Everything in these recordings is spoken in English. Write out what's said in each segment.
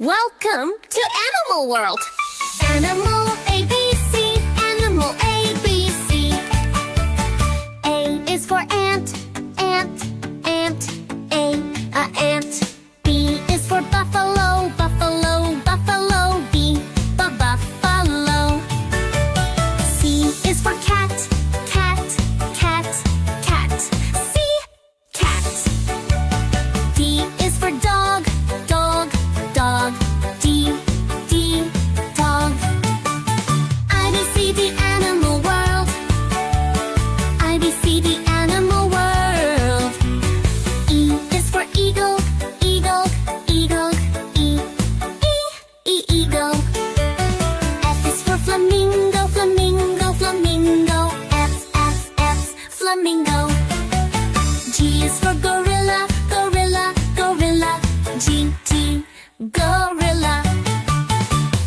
Welcome to Animal World. Animal ABC, Animal ABC. A is for ant, ant, ant, a ant. B is for buffalo, buffalo, buffalo. B, buffalo. C is for cat, cat, cat, cat. C, cat. D is for dog, dog, dog. D, dog. ABCD Animal World. ABCD Animal World. E is for eagle, eagle, eagle. Eagle. F is for flamingo, flamingo, flamingo. F, flamingo. G is for gorilla, gorilla, gorilla. G, gorilla.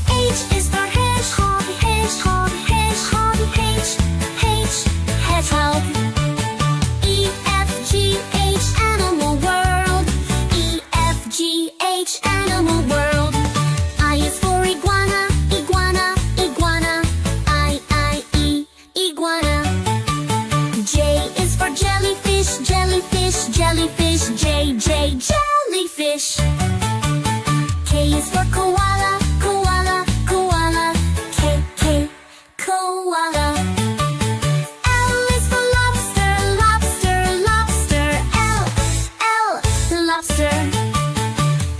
H is for hedgehog, hedgehog, hedgehog, hedgehog. E, F, G, H, Animal World. E, F, G, H, Animal World. I is for iguana, iguana, iguana. I, iguana. J is for jellyfish, jellyfish, jellyfish. J, jellyfish. K is for koala, koala, koala. K, koala. L is for lobster, lobster, lobster. L, lobster.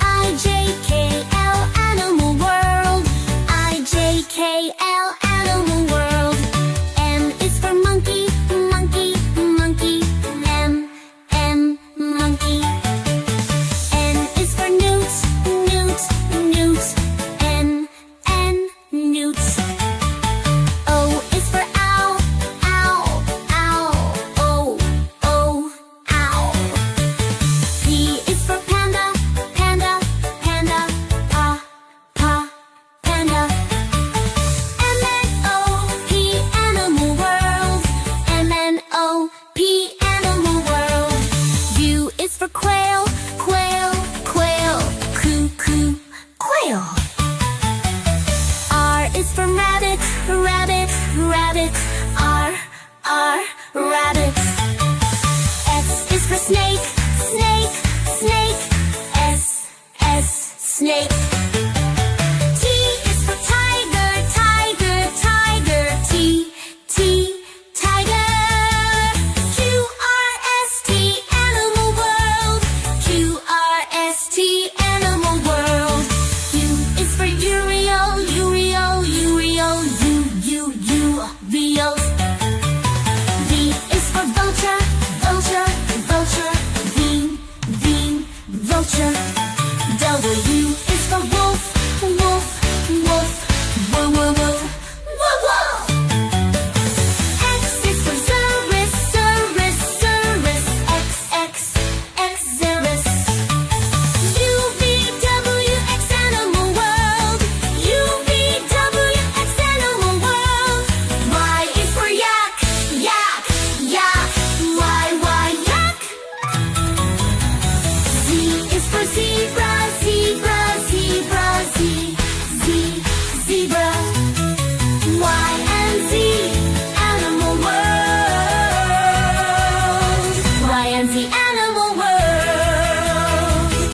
I, J, K, L, Animal World. I, J, K, L, Animal World. M is for monkey, monkey, monkey. M, monkey. N is for newt, newt, newt. N, newt. O is for owl, owl, owl. O, owl. P is for panda, panda, panda. Panda. M-N-O-P, Animal World. M-N-O-P, Animal World. U is for quail, quail, quail. Coo, quail. R is for rabbit, rabbit, rabbit. R, rabbit. S is for snake, snake, snake. S, snake.